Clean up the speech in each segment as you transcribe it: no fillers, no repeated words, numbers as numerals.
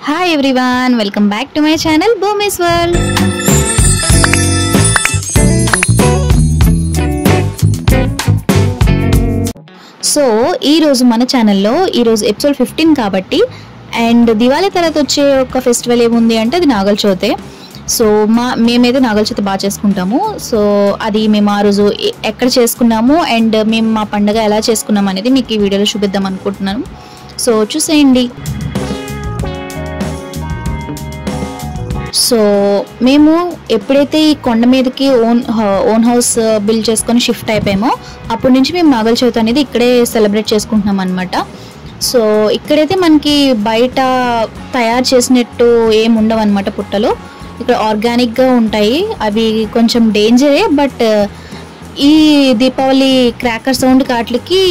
Hi everyone, welcome back to my channel Bhumi's World. So ఈ రోజు మన ఛానల్లో ఈ రోజు ఎపిసోడ్ 15 కాబట్టి అండ్ దివాళీ తర్వాత వచ్చే ఒక ఫెస్టివల్ ఏముంది అంటే అది నాగల చవితి. సో మేమైతే నాగల చవితి బాగా చేసుకుంటాము. సో అది మేము ఆ రోజు ఎక్కడ చేసుకున్నాము అండ్ మేము మా పండుగ ఎలా చేసుకున్నాము అనేది మీకు ఈ వీడియోలో చూపిద్దాం అనుకుంటున్నాను. సో చూసేయండి. సో మేము ఎప్పుడైతే ఈ కొండ మీదకి ఓన్ హౌస్ బిల్డ్ చేసుకొని షిఫ్ట్ అయిపోయామో అప్పటి నుంచి మేము నాగల చవితి అనేది ఇక్కడే సెలబ్రేట్ చేసుకుంటున్నాం అనమాట. సో ఇక్కడైతే మనకి బయట తయారు చేసినట్టు ఏమి ఉండవు అనమాట. పుట్టలు ఇక్కడ ఆర్గానిక్గా ఉంటాయి. అవి కొంచెం డేంజరే, బట్ ఈ దీపావళి క్రాకర్ సౌండ్ కాట్లకి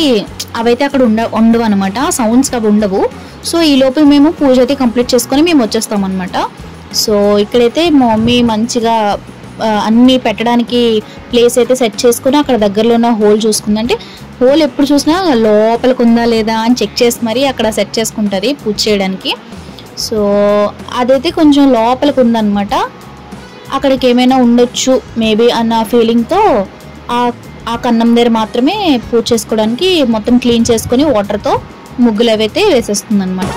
అవైతే అక్కడ ఉండవు అనమాట. సౌండ్స్ అవి ఉండవు. సో ఈ లోపు మేము పూజ అయితే కంప్లీట్ చేసుకొని మేము వచ్చేస్తాం అనమాట. సో ఇక్కడైతే మా మమ్మీ మంచిగా అన్నీ పెట్టడానికి ప్లేస్ అయితే సెట్ చేసుకుని అక్కడ దగ్గరలో ఉన్న హోల్ చూసుకుంది. అంటే హోల్ ఎప్పుడు చూసినా లోపలికి ఉందా లేదా అని చెక్ చేసి మరి అక్కడ సెట్ చేసుకుంటుంది పూజ చేయడానికి. సో అదైతే కొంచెం లోపలికి ఉందన్నమాట. అక్కడికి ఏమైనా ఉండొచ్చు మేబీ అన్న ఫీలింగ్తో ఆ కన్నం దగ్గర మాత్రమే పూజ చేసుకోవడానికి మొత్తం క్లీన్ చేసుకొని వాటర్తో ముగ్గులు అవైతే వేసేస్తుంది అనమాట.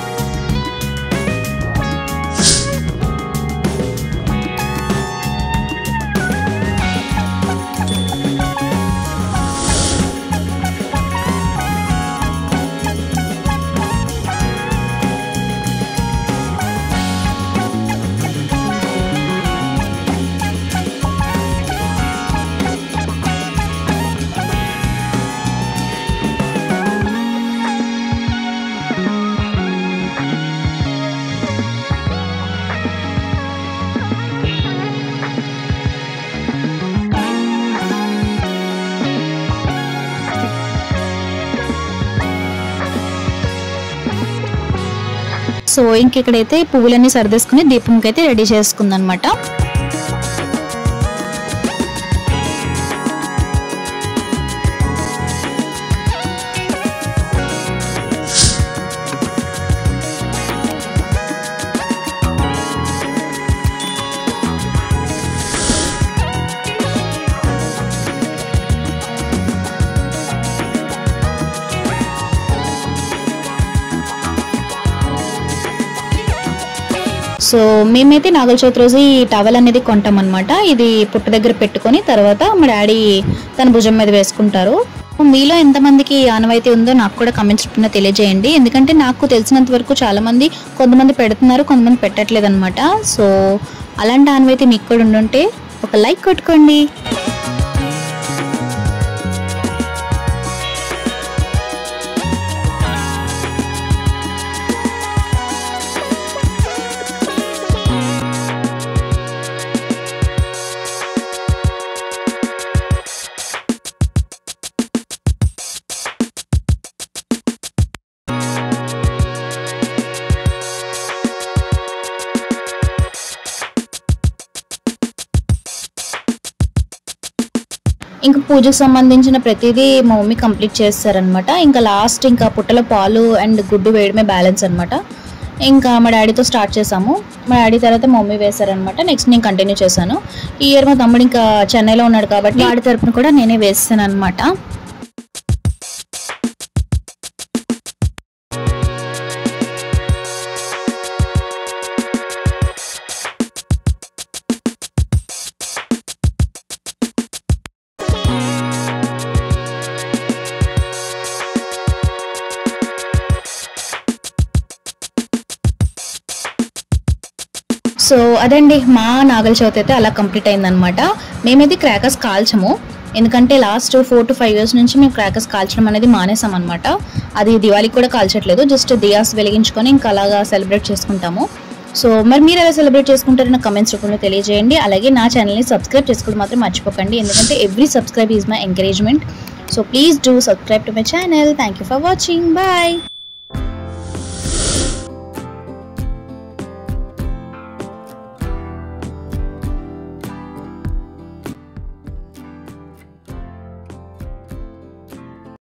సో ఇంకెక్కడైతే పువ్వులన్నీ సర్దేసుకుని దీపంకి అయితే రెడీ చేసుకుందనమాట. సో మేమైతే నాగల చవితి రోజు ఈ టవల్ అనేది కొంటాం అనమాట. ఇది పుట్ట దగ్గర పెట్టుకొని తర్వాత మా డాడీ తన భుజం మీద వేసుకుంటారు. మీలో ఎంతమందికి ఆనవాయితీ ఉందో నాకు కూడా కమెంట్స్ రూపంలో తెలియజేయండి. ఎందుకంటే నాకు తెలిసినంత వరకు చాలామంది కొంతమంది పెడుతున్నారు, కొంతమంది పెట్టట్లేదు అనమాట. సో అలాంటి ఆనవాయితీ మీకు కూడా ఉండుంటే ఒక లైక్ కొట్టుకోండి. ఇంకా పూజకు సంబంధించిన ప్రతిదీ మా మమ్మీ కంప్లీట్ చేస్తారనమాట. ఇంకా లాస్ట్ ఇంకా పుట్టలో పాలు అండ్ గుడ్డు వేయడమే బ్యాలెన్స్ అనమాట. ఇంకా మా డాడీతో స్టార్ట్ చేసాము. మా డాడీ తర్వాత మా మమ్మీ వేశారనమాట. నెక్స్ట్ నేను కంటిన్యూ చేశాను. ఈ ఇయర్ మా తమ్ముడు ఇంకా చెన్నైలో ఉన్నాడు కాబట్టి వాడి తరపున కూడా నేనే వేస్తాను అనమాట. సో అదండి మా నాగల చవితి అయితే అలా కంప్లీట్ అయిందనమాట. మేమైతే క్రాకర్స్ కాల్చము, ఎందుకంటే లాస్ట్ 4 to 5 years నుంచి మేము క్రాకర్స్ కాల్చడం అనేది మానేసాం అనమాట. అది దివాళీకి కూడా కాల్చట్లేదు, జస్ట్ దియాస్ వెలిగించుకొని ఇంకా అలాగా సెలబ్రేట్ చేసుకుంటాము. సో మరి మీరు ఎలా సెలబ్రేట్ చేసుకుంటారో నా కమెంట్స్ రూపంలో తెలియజేయండి. అలాగే నా ఛానల్ని సబ్స్క్రైబ్ చేసుకోవడం మాత్రం మర్చిపోకండి, ఎందుకంటే every subscribe is my encouragement. So please do subscribe to my channel. Thank you for watching. Bye.